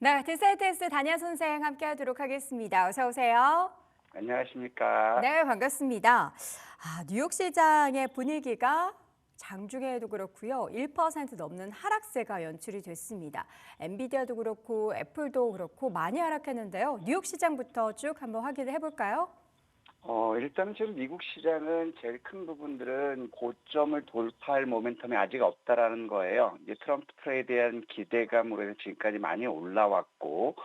네, 디셀테스 다니아 선생 함께 하도록 하겠습니다. 어서 오세요. 안녕하십니까. 네, 반갑습니다. 뉴욕 시장의 분위기가 장중에도 그렇고요. 1% 넘는 하락세가 연출이 됐습니다. 엔비디아도 그렇고 애플도 그렇고 많이 하락했는데요. 뉴욕 시장부터 쭉 한번 확인을 해볼까요? 일단 지금 미국 시장은 제일 큰 부분들은 고점을 돌파할 모멘텀이 아직 없다라는 거예요. 이제 트럼프 트레이드에 대한 기대감으로 해서 지금까지 많이 올라왔고,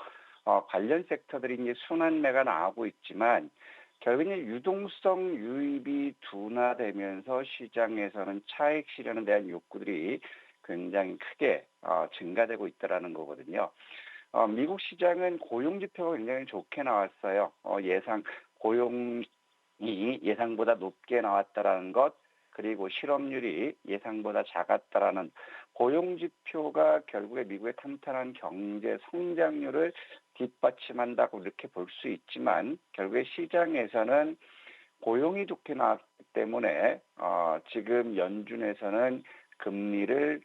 관련 섹터들이 이제 순환매가 나오고 있지만, 결국엔 유동성 유입이 둔화되면서 시장에서는 차익 실현에 대한 욕구들이 굉장히 크게 증가되고 있다라는 거거든요. 미국 시장은 고용 지표가 굉장히 좋게 나왔어요. 고용이 예상보다 높게 나왔다라는 것, 그리고 실업률이 예상보다 작았다라는 고용 지표가 결국에 미국의 탄탄한 경제 성장률을 뒷받침한다고 이렇게 볼 수 있지만, 결국에 시장에서는 고용이 좋게 나왔기 때문에 지금 연준에서는 금리를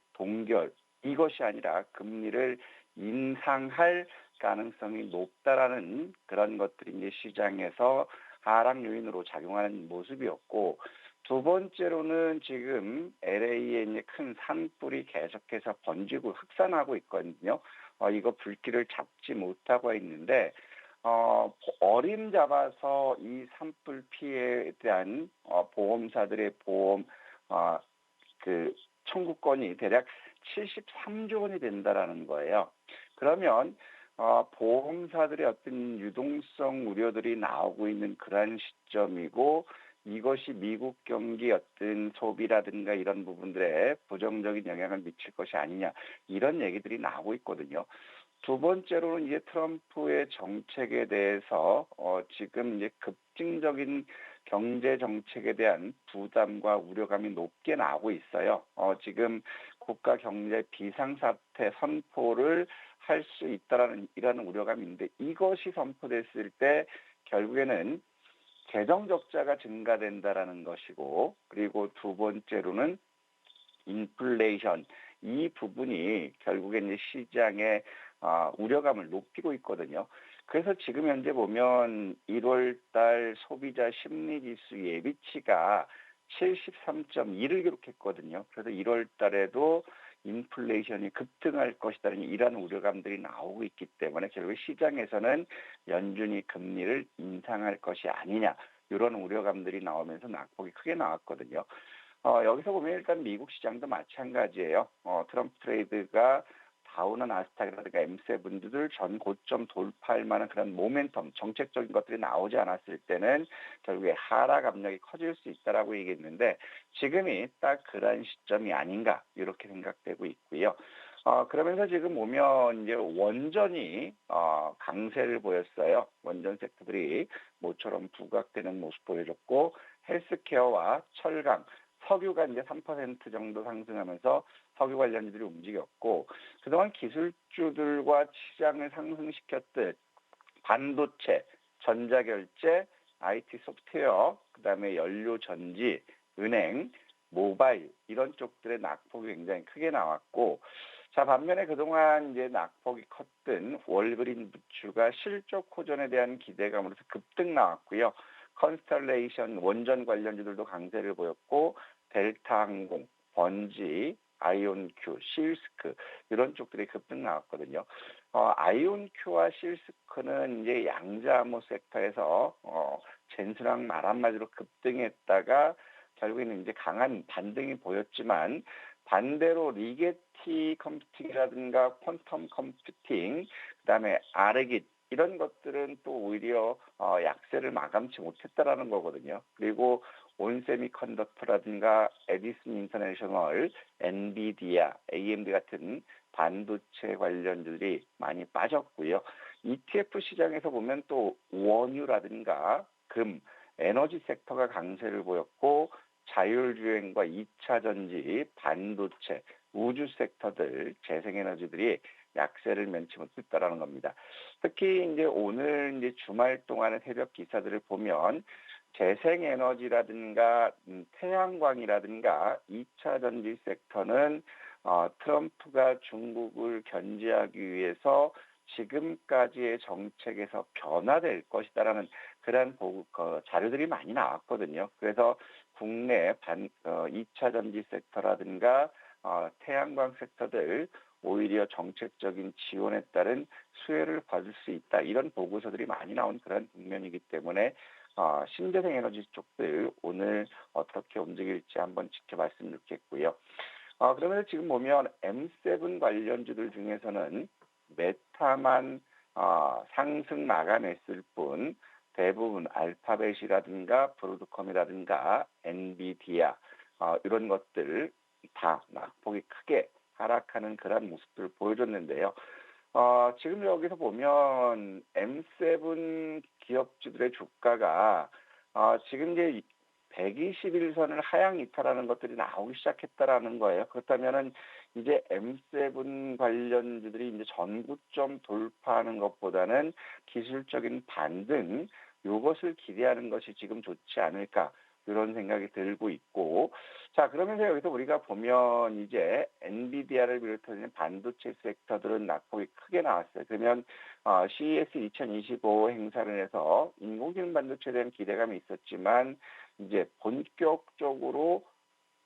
이것이 아니라 금리를 인상할 가능성이 높다라는 그런 것들이 이제 시장에서 하락 요인으로 작용하는 모습이었고, 두 번째로는 지금 LA에 이제 큰 산불이 계속해서 번지고 흑산하고 있거든요. 이거 불길을 잡지 못하고 있는데, 어림잡아서 이 산불 피해에 대한 보험사들의 보험 어, 그 청구권이 대략 73조 원이 된다라는 거예요. 그러면 보험사들의 어떤 유동성 우려들이 나오고 있는 그러한 시점이고, 이것이 미국 경기 어떤 소비라든가 이런 부분들에 부정적인 영향을 미칠 것이 아니냐, 이런 얘기들이 나오고 있거든요. 두 번째로는 이제 트럼프의 정책에 대해서 지금 이제 급진적인 경제 정책에 대한 부담과 우려감이 높게 나오고 있어요. 지금 국가 경제 비상사태 선포를 할 수 있다라는 이라는 우려감이 있는데, 이것이 선포됐을 때 결국에는 재정 적자가 증가된다라는 것이고, 그리고 두 번째로는 인플레이션, 이 부분이 결국에는 시장의 우려감을 높이고 있거든요. 그래서 지금 현재 보면 1월 달 소비자 심리 지수 예비치가 73.2를 기록했거든요. 그래서 1월 달에도 인플레이션이 급등할 것이라는 이러한 우려감들이 나오고 있기 때문에 결국 시장에서는 연준이 금리를 인상할 것이 아니냐, 이런 우려감들이 나오면서 낙폭이 크게 나왔거든요. 여기서 보면 일단 미국 시장도 마찬가지예요. 트럼프 트레이드가 다우나 나스닥이라든가 M7들 전 고점 돌파할 만한 그런 모멘텀, 정책적인 것들이 나오지 않았을 때는 결국에 하락 압력이 커질 수 있다라고 얘기했는데, 지금이 딱 그런 시점이 아닌가 이렇게 생각되고 있고요. 그러면서 지금 보면 이제 원전이 강세를 보였어요. 원전 섹터들이 모처럼 부각되는 모습 보여줬고, 헬스케어와 철강, 석유가 이제 3% 정도 상승하면서 석유 관련주들이 움직였고, 그동안 기술주들과 시장을 상승시켰던 반도체, 전자결제, IT 소프트웨어, 그다음에 연료 전지, 은행, 모바일 이런 쪽들의 낙폭이 굉장히 크게 나왔고, 자, 반면에 그동안 이제 낙폭이 컸던 월그린 부추가 실적 호전에 대한 기대감으로서 급등 나왔고요. 컨스텔레이션 원전 관련주들도 강세를 보였고, 델타 항공, 번지, 아이온큐, 실스크 이런 쪽들이 급등 나왔거든요. 아이온큐와 실스크는 이제 양자암호 섹터에서 젠스랑 말한마디로 급등했다가 결국에는 이제 강한 반등이 보였지만, 반대로 리게티 컴퓨팅이라든가 퀀텀 컴퓨팅, 그다음에 아르깃 이런 것들은 또 오히려 약세를 마감치 못했다라는 거거든요. 그리고 온세미컨덕터라든가 에디슨 인터내셔널, 엔비디아, AMD 같은 반도체 관련주들이 많이 빠졌고요. ETF 시장에서 보면 또 원유라든가 금, 에너지 섹터가 강세를 보였고, 자율주행과 2차 전지, 반도체, 우주 섹터들, 재생에너지들이 약세를 면치 못했다라는 겁니다. 특히 이제 오늘 이제 주말 동안의 새벽 기사들을 보면 재생에너지라든가 태양광이라든가 2차 전지 섹터는 트럼프가 중국을 견제하기 위해서 지금까지의 정책에서 변화될 것이다라는 그런 자료들이 많이 나왔거든요. 그래서 국내 2차 전지 섹터라든가 태양광 섹터들 오히려 정책적인 지원에 따른 수혜를 받을 수 있다. 이런 보고서들이 많이 나온 그런 국면이기 때문에 신재생 에너지 쪽들 오늘 어떻게 움직일지 한번 지켜봤으면 좋겠고요. 그러면 지금 보면 M7 관련주들 중에서는 메타만 상승 마감했을 뿐 대부분 알파벳이라든가 브로드컴이라든가 엔비디아 이런 것들 다 낙폭이 크게 하락하는 그런 모습들을 보여줬는데요. 지금 여기서 보면 M7 기업주들의 주가가 지금 이제 121선을 하향 이탈하는 것들이 나오기 시작했다라는 거예요. 그렇다면은 이제 M7 관련주들이 이제 전고점 돌파하는 것보다는 기술적인 반등 요것을 기대하는 것이 지금 좋지 않을까 이런 생각이 들고 있고, 자 그러면서 여기서 우리가 보면 이제 엔비디아를 비롯한 반도체 섹터들은 낙폭이 크게 나왔어요. 그러면 CES 2025 행사를 해서 인공지능 반도체에 대한 기대감이 있었지만 이제 본격적으로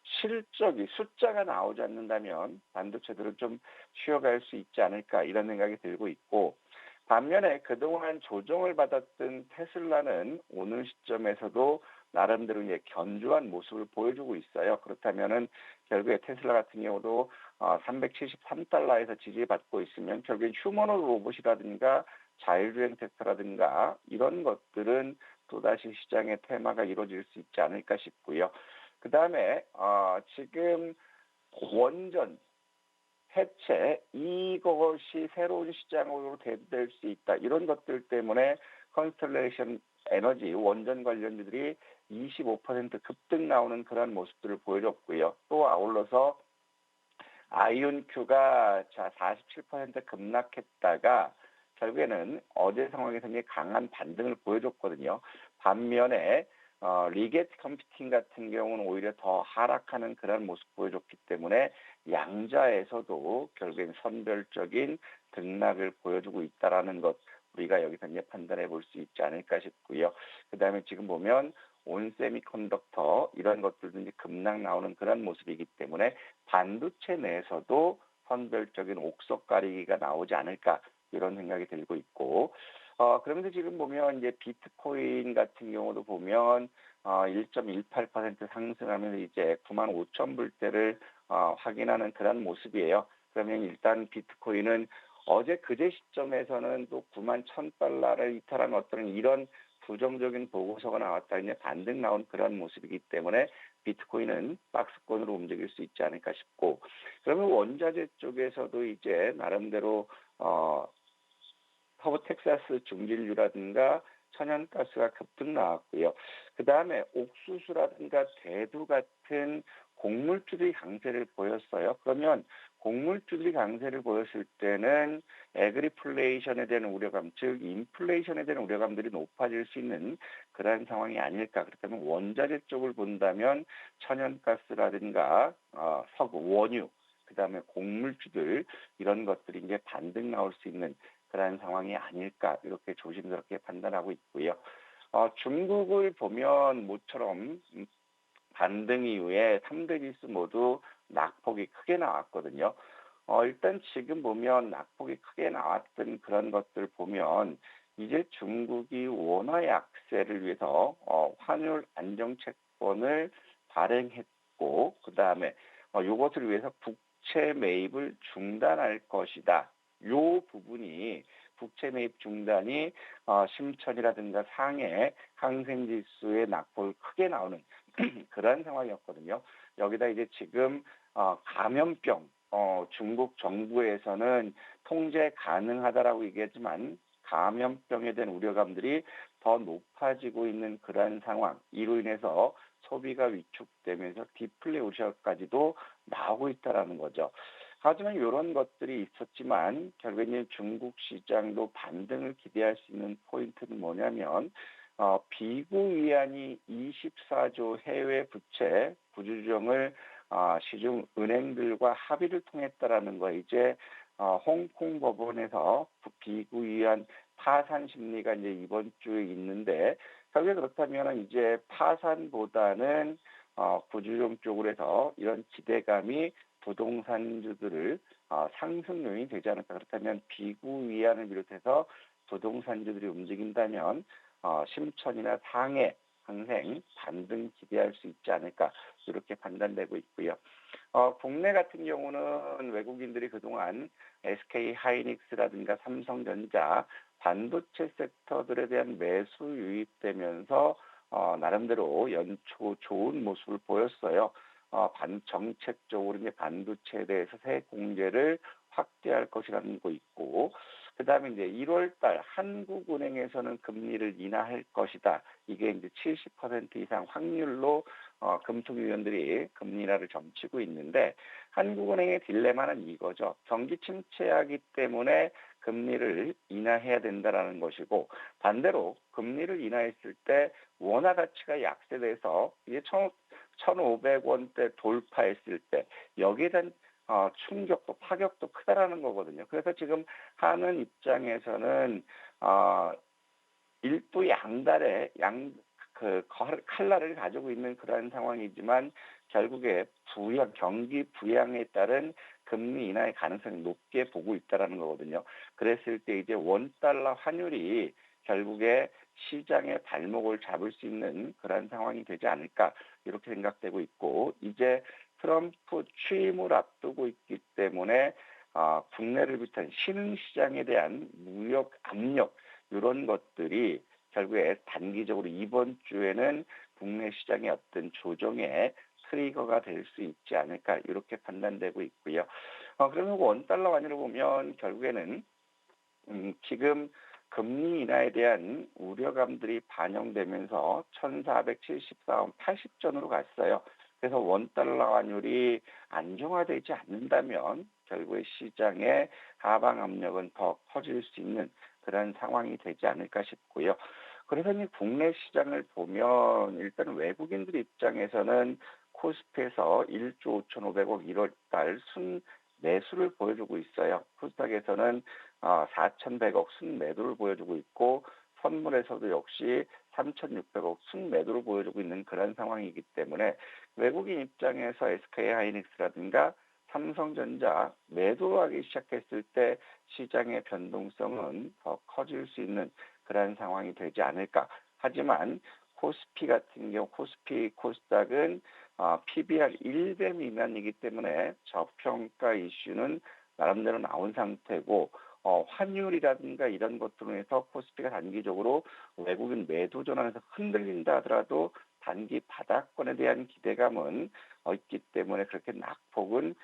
실적이 숫자가 나오지 않는다면 반도체들은 좀 쉬어갈 수 있지 않을까 이런 생각이 들고 있고, 반면에 그동안 조정을 받았던 테슬라는 오늘 시점에서도 나름대로 이제 견조한 모습을 보여주고 있어요. 그렇다면은 결국에 테슬라 같은 경우도 373달러에서 지지받고 있으면 결국에 휴머노 로봇이라든가 자율주행 섹터라든가 이런 것들은 또다시 시장의 테마가 이루어질 수 있지 않을까 싶고요. 그 다음에 지금 원전 해체 이것이 새로운 시장으로 대두될 수 있다. 이런 것들 때문에 컨스텔레이션 에너지 원전 관련주들이 25% 급등 나오는 그런 모습들을 보여줬고요. 또 아울러서 아이온큐가 47% 급락했다가 결국에는 어제 상황에서 강한 반등을 보여줬거든요. 반면에 리게트 컴퓨팅 같은 경우는 오히려 더 하락하는 그런 모습 보여줬기 때문에 양자에서도 결국엔 선별적인 등락을 보여주고 있다라는 것 우리가 여기서 이제 판단해 볼 수 있지 않을까 싶고요. 그 다음에 지금 보면 온세미컨덕터 이런 것들도 이제 급락 나오는 그런 모습이기 때문에 반도체 내에서도 선별적인 옥석 가리기가 나오지 않을까 이런 생각이 들고 있고, 그러면서 지금 보면 이제 비트코인 같은 경우도 보면 1.18% 상승하면서 이제 95,000불대를 확인하는 그런 모습이에요. 그러면 일단 비트코인은 그제 시점에서는 또 91,000달러를 이탈한 어떤 이런 부정적인 보고서가 나왔다 이제 반등 나온 그런 모습이기 때문에 비트코인은 박스권으로 움직일 수 있지 않을까 싶고, 그러면 원자재 쪽에서도 이제 나름대로 서부 텍사스 중진류라든가 천연가스가 급등 나왔고요. 그 다음에 옥수수라든가 대두 같은 곡물주들이 강세를 보였어요. 그러면 곡물주들이 강세를 보였을 때는 애그리플레이션에 대한 우려감, 즉 인플레이션에 대한 우려감들이 높아질 수 있는 그런 상황이 아닐까. 그렇다면 원자재 쪽을 본다면 천연가스라든가 석유, 원유, 그 다음에 곡물주들 이런 것들이 이제 반등 나올 수 있는 그런 상황이 아닐까 이렇게 조심스럽게 판단하고 있고요. 중국을 보면 모처럼 반등 이후에 3대 지수 모두 낙폭이 크게 나왔거든요. 일단 지금 보면 낙폭이 크게 나왔던 그런 것들 보면 이제 중국이 원화 약세를 위해서 환율 안정채권을 발행했고, 그 다음에 이것을 위해서 국채 매입을 중단할 것이다. 요 부분이 국채 매입 중단이 심천이라든가 상해 항생지수의 낙폭이 크게 나오는 그런 상황이었거든요. 여기다 이제 지금 감염병 중국 정부에서는 통제 가능하다라고 얘기했지만 감염병에 대한 우려감들이 더 높아지고 있는 그런 상황, 이로 인해서 소비가 위축되면서 디플레이션까지도 나오고 있다라는 거죠. 하지만 이런 것들이 있었지만 결국에는 중국 시장도 반등을 기대할 수 있는 포인트는 뭐냐면 비구 위안이 24조 해외 부채 구조조정을 시중 은행들과 합의를 통했다라는 거, 이제 홍콩 법원에서 비구이한 파산 심리가 이제 이번 주에 있는데 결국에 그렇다면 이제 파산보다는 구조조정 쪽으로 해서 이런 기대감이 부동산주들을 상승 요인이 되지 않을까. 그렇다면 비구이안을 비롯해서 부동산주들이 움직인다면 심천이나 상해, 상생, 반등 기대할 수 있지 않을까 이렇게 판단되고 있고요. 국내 같은 경우는 외국인들이 그동안 SK 하이닉스라든가 삼성전자 반도체 섹터들에 대한 매수 유입되면서 나름대로 연초 좋은 모습을 보였어요. 정책적으로 이제 반도체에 대해서 세 공제를 확대할 것이라는 거 있고, 그다음에 이제 1월 달 한국은행에서는 금리를 인하할 것이다. 이게 이제 70% 이상 확률로 금통위원들이 금리 인하를 점치고 있는데 한국은행의 딜레마는 이거죠. 경기 침체하기 때문에 금리를 인하해야 된다라는 것이고 반대로 금리를 인하했을 때 원화 가치가 약세돼서 이제 1,500원대 돌파했을 때 여기에 대한 충격도 파격도 크다라는 거거든요. 그래서 지금 하는 입장에서는 일부 양달의 칼날을 가지고 있는 그러한 상황이지만 결국에 경기 부양에 따른 금리 인하의 가능성이 높게 보고 있다라는 거거든요. 그랬을 때 이제 원달러 환율이 결국에 시장의 발목을 잡을 수 있는 그러한 상황이 되지 않을까 이렇게 생각되고 있고 이제 트럼프 취임을 앞두고 있기 때문에 국내를 비롯한 신흥시장에 대한 무역 압력 이런 것들이 결국에 단기적으로 이번 주에는 국내 시장의 어떤 조정의 트리거가 될 수 있지 않을까 이렇게 판단되고 있고요. 그러면 원달러 환율을 보면 결국에는 지금 금리 인하에 대한 우려감들이 반영되면서 1,474원 80전으로 갔어요. 그래서 원달러 환율이 안정화되지 않는다면 결국에 시장의 하방 압력은 더 커질 수 있는 그런 상황이 되지 않을까 싶고요. 그래서 이 국내 시장을 보면 일단 외국인들 입장에서는 코스피에서 1조 5,500억 1월 달 순매수를 보여주고 있어요. 코스닥에서는 4,100억 순매도를 보여주고 있고 선물에서도 역시 3,600억 순매도를 보여주고 있는 그런 상황이기 때문에 외국인 입장에서 SK 하이닉스라든가 삼성전자 매도하기 시작했을 때 시장의 변동성은 더 커질 수 있는 그런 상황이 되지 않을까. 하지만 코스피 같은 경우 코스닥은 PBR 1배 미만이기 때문에 저평가 이슈는 나름대로 나온 상태고 환율이라든가 이런 것들로 해서 코스피가 단기적으로 외국인 매도 전환에서 흔들린다 하더라도 단기 바닥권에 대한 기대감은 있기 때문에 그렇게 낙폭은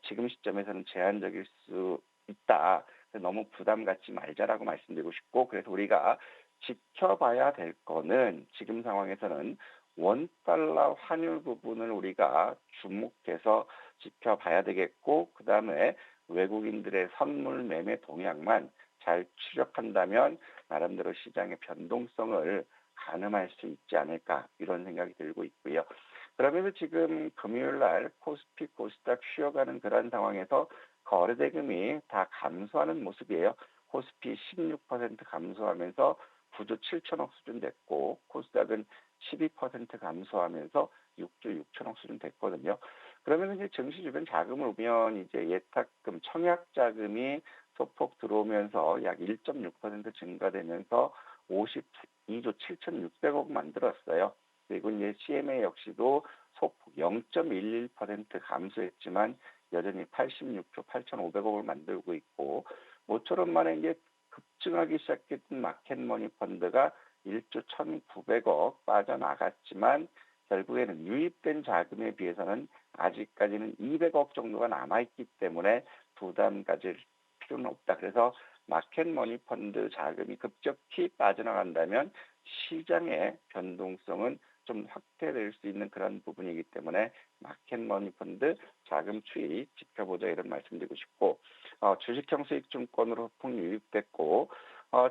지금 시점에서는 제한적일 수 있다. 너무 부담 갖지 말자라고 말씀드리고 싶고 그래서 우리가 지켜봐야 될 거는 지금 상황에서는 원달러 환율 부분을 우리가 주목해서 지켜봐야 되겠고 그다음에 외국인들의 선물 매매 동향만 잘 추적한다면 나름대로 시장의 변동성을 가늠할 수 있지 않을까 이런 생각이 들고 있고요. 그러면서 지금 금요일 날 코스피 코스닥 쉬어가는 그런 상황에서 거래대금이 다 감소하는 모습이에요. 코스피 16% 감소하면서 9조 7천억 수준 됐고 코스닥은 12% 감소하면서 6조 6천억 수준 됐거든요. 그러면 이제 증시 주변 자금을 보면 이제 예탁금, 청약 자금이 소폭 들어오면서 약 1.6% 증가되면서 52조 7,600억 만들었어요. 그리고 이제 CMA 역시도 소폭 0.11% 감소했지만 여전히 86조 8,500억을 만들고 있고 모처럼 만에 이제 급증하기 시작했던 마켓머니 펀드가 1조 1,900억 빠져나갔지만 결국에는 유입된 자금에 비해서는 아직까지는 200억 정도가 남아있기 때문에 부담 가질 필요는 없다. 그래서 마켓머니 펀드 자금이 급격히 빠져나간다면 시장의 변동성은 좀 확대될 수 있는 그런 부분이기 때문에 마켓머니 펀드 자금 추이 지켜보자 이런 말씀드리고 싶고 주식형 수익증권으로 소폭 유입됐고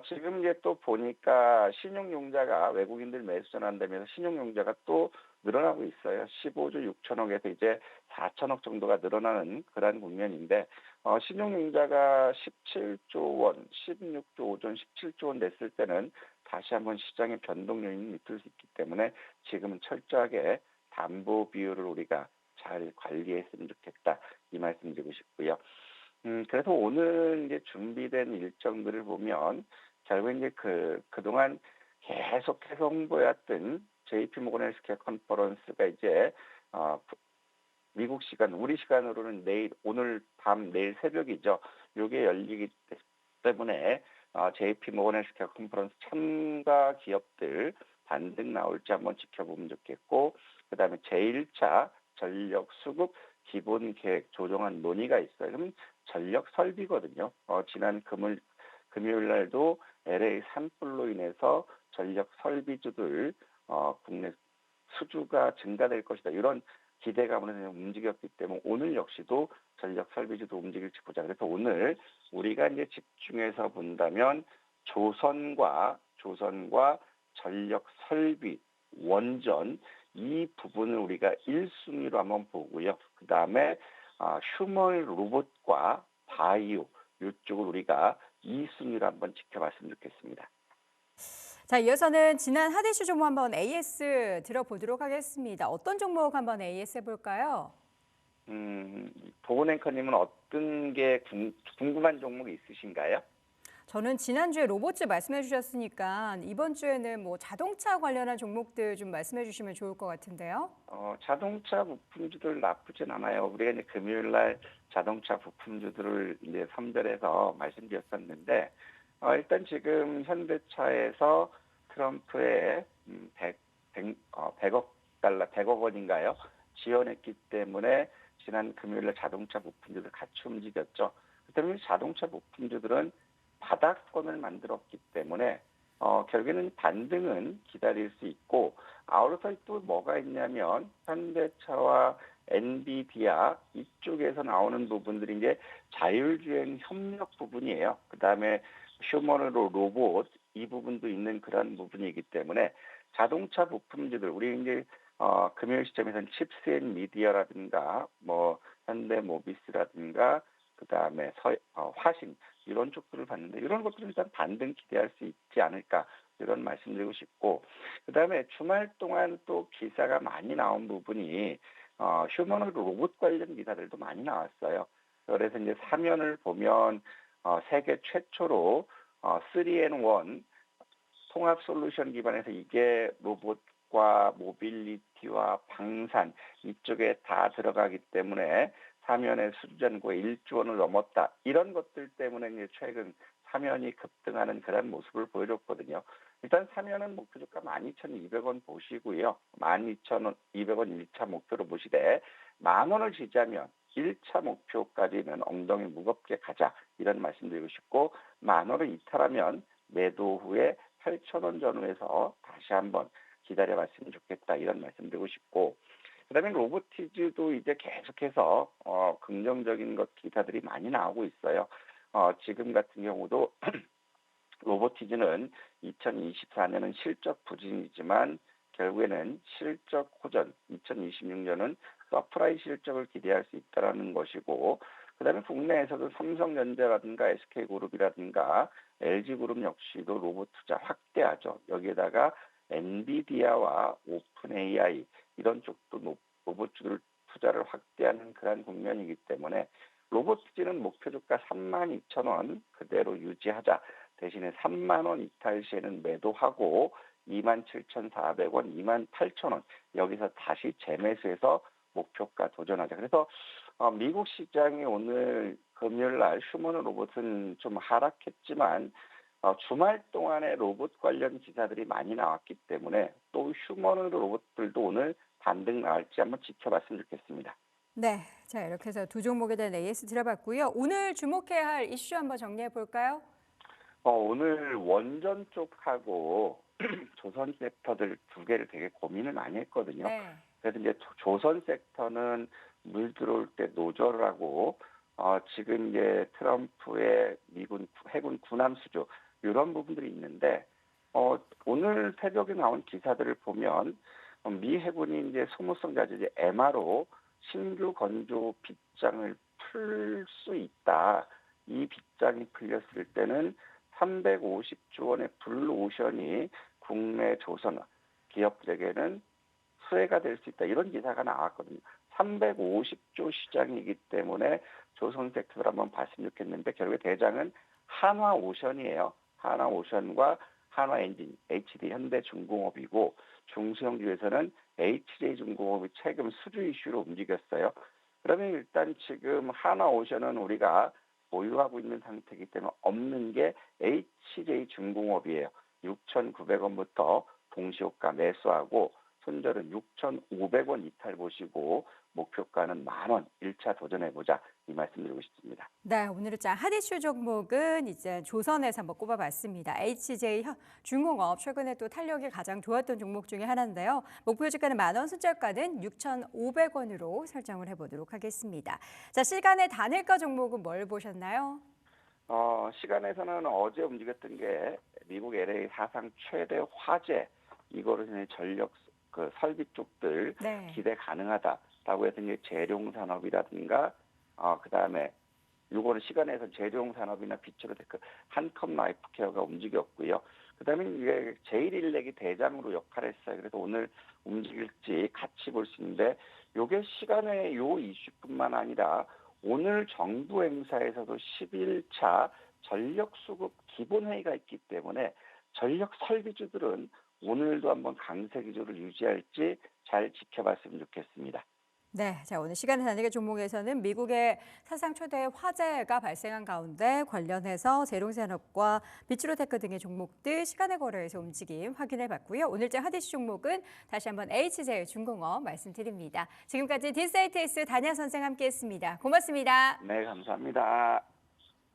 지금 이제 또 보니까 신용융자가 외국인들 매수 전환되면서 신용융자가 또 늘어나고 있어요. 15조 6천억에서 이제 4천억 정도가 늘어나는 그런 국면인데 신용융자가 17조 원, 16조 오전 17조 원 냈을 때는 다시 한번 시장의 변동 요인이 있을 수 있기 때문에 지금은 철저하게 담보 비율을 우리가 잘 관리했으면 좋겠다. 이 말씀 드리고 싶고요. 그래서 오늘 이제 준비된 일정들을 보면 결국 이제 그동안 계속해서 홍보해왔던 JP 모건 헬스케어 컨퍼런스가 이제 미국 시간, 우리 시간으로는 오늘 밤, 내일 새벽이죠. 이게 열리기 때문에 JP 모건 헬스케어 컨퍼런스 참가 기업들 반등 나올지 한번 지켜보면 좋겠고, 그다음에 제1차 전력 수급 기본 계획 조정안 논의가 있어요. 그럼 전력 설비거든요. 지난 금요일 날도 LA 산불로 인해서 전력 설비주들 국내 수주가 증가될 것이다. 이런 기대감으로 움직였기 때문에 오늘 역시도 전력 설비주도 움직일지 보자. 그래서 오늘 우리가 이제 집중해서 본다면 조선과 전력 설비, 원전 이 부분을 우리가 1순위로 한번 보고요. 그 다음에 휴머노이드 로봇과 바이오 이쪽을 우리가 2순위로 한번 지켜봤으면 좋겠습니다. 자, 이어서는 지난 핫 이슈 종목 한번 AS 들어보도록 하겠습니다. 어떤 종목 한번 AS 해볼까요? 보건 앵커님은 어떤 게 궁금한 종목이 있으신가요? 저는 지난주에 로봇즈 말씀해 주셨으니까 이번 주에는 뭐 자동차 관련한 종목들 좀 말씀해 주시면 좋을 것 같은데요. 자동차 부품주들 나쁘진 않아요. 우리가 이제 금요일 날 자동차 부품주들을 이제 선별해서 말씀드렸었는데, 일단 지금 현대차에서 트럼프의 100억 달러, 100억 원인가요? 지원했기 때문에 지난 금요일 날 자동차 부품주들 같이 움직였죠. 그 때문에 자동차 부품주들은 바닥권을 만들었기 때문에 결국에는 반등은 기다릴 수 있고, 아우러서 또 뭐가 있냐면 현대차와 엔비디아 이쪽에서 나오는 부분들이 이제 자율주행 협력 부분이에요. 그 다음에 휴머노이드 로봇 이 부분도 있는 그런 부분이기 때문에 자동차 부품주들 우리 이제 금요일 시점에서는 칩스앤미디어라든가 뭐 현대모비스라든가 그 다음에 화신 이런 쪽들을 봤는데 이런 것들은 일단 반등 기대할 수 있지 않을까 이런 말씀드리고 싶고, 그 다음에 주말 동안 또 기사가 많이 나온 부분이 휴머노이드 로봇 관련 기사들도 많이 나왔어요. 그래서 이제 사면을 보면 세계 최초로 3N1 통합 솔루션 기반에서 이게 로봇과 모빌리티와 방산 이쪽에 다 들어가기 때문에 사면의 수주잔고가 1조 원을 넘었다. 이런 것들 때문에 이제 최근 사면이 급등하는 그런 모습을 보여줬거든요. 일단 사면은 목표 주가 12,200원 보시고요. 12,200원 1차 목표로 보시되 10,000원을 지지하면 1차 목표까지는 엉덩이 무겁게 가자 이런 말씀드리고 싶고, 10,000원을 이탈하면 매도 후에 8,000원 전후에서 다시 한번 기다려봤으면 좋겠다 이런 말씀드리고 싶고, 그다음에 로보티즈도 이제 계속해서 긍정적인 것 기사들이 많이 나오고 있어요. 지금 같은 경우도 로보티즈는 2024년은 실적 부진이지만 결국에는 실적 호전, 2026년은 서프라이즈 실적을 기대할 수 있다는 것이고, 그다음에 국내에서도 삼성전자라든가 SK그룹이라든가 LG그룹 역시도 로봇 투자 확대하죠. 여기에다가 엔비디아와 오픈 AI 이런 쪽도 로봇 투자를 확대하는 그런 국면이기 때문에 로봇투지는 목표 주가 32,000원 그대로 유지하자. 대신에 30,000원 이탈 시에는 매도하고 27,400원, 28,000원 여기서 다시 재매수해서 목표가 도전하자. 그래서 미국 시장이 오늘 금요일 날 휴머노 로봇은 좀 하락했지만 주말 동안에 로봇 관련 기사들이 많이 나왔기 때문에 또 휴머노 로봇들도 오늘 반등 나올지 한번 지켜봤으면 좋겠습니다. 네, 자 이렇게 해서 두 종목에 대한 AS 들어봤고요. 오늘 주목해야 할 이슈 한번 정리해 볼까요? 오늘 원전 쪽하고 조선 섹터들 두 개를 되게 고민을 많이 했거든요. 네. 그래서 이제 조선 섹터는 물 들어올 때 노절을 하고 지금 이제 트럼프의 미군 해군 군함 수주 이런 부분들이 있는데 오늘 새벽에 나온 기사들을 보면 미 해군이 이제 소모성 자재 MRO 신규 건조 빗장을 풀 수 있다. 이 빗장이 풀렸을 때는 350조 원의 블루오션이 국내 조선 기업들에게는 수혜가 될 수 있다. 이런 기사가 나왔거든요. 350조 시장이기 때문에 조선 섹터를 한번 봤으면 좋겠는데 결국에 대장은 한화오션이에요. 한화오션과 한화엔진, HD 현대중공업이고 중소형주에서는 HJ중공업이 최근 수주 이슈로 움직였어요. 그러면 일단 지금 한화오션은 우리가 보유하고 있는 상태이기 때문에 없는 게 HJ중공업이에요. 6,900원부터 동시호가 매수하고 손절은 6,500원 이탈 보시고 목표가는 10,000원 1차 도전해보자 이 말씀드리고 싶습니다. 네, 오늘의 핫 이슈 종목은 이제 조선에서 한번 꼽아봤습니다. 중공업 최근에 또 탄력이 가장 좋았던 종목 중에 하나인데요. 목표 주가는 10,000원, 손절가는 6,500원으로 설정을 해보도록 하겠습니다. 자, 시간의 단일가 종목은 뭘 보셨나요? 시간에서는 어제 움직였던 게 미국 LA 사상 최대 화재 이거로 인해 전력 설비 쪽들 네. 기대 가능하다라고 해서 이제 재룡산업이라든가 그다음에 요거는 시간에서 재룡산업이나 비추로테크 한컵 라이프 케어가 움직였고요. 그다음에 이게 제일일렉이 대장으로 역할을 했어요. 그래서 오늘 움직일지 같이 볼 수 있는데 요게 시간에 요 이슈뿐만 아니라 오늘 정부 행사에서도 11차 전력수급 기본회의가 있기 때문에 전력 설비주들은 오늘도 한번 강세 기조를 유지할지 잘 지켜봤으면 좋겠습니다. 네, 자 오늘 시간의 단일가 종목에서는 미국의 사상 최대의 화재가 발생한 가운데 관련해서 제룡산업과 비추로테크 등의 종목들 시간의 거래에서 움직임 확인해봤고요. 오늘자 핫이슈 종목은 다시 한번 HJ중공업 말씀드립니다. 지금까지 디사이트S 단야 선생 함께했습니다. 고맙습니다. 네, 감사합니다.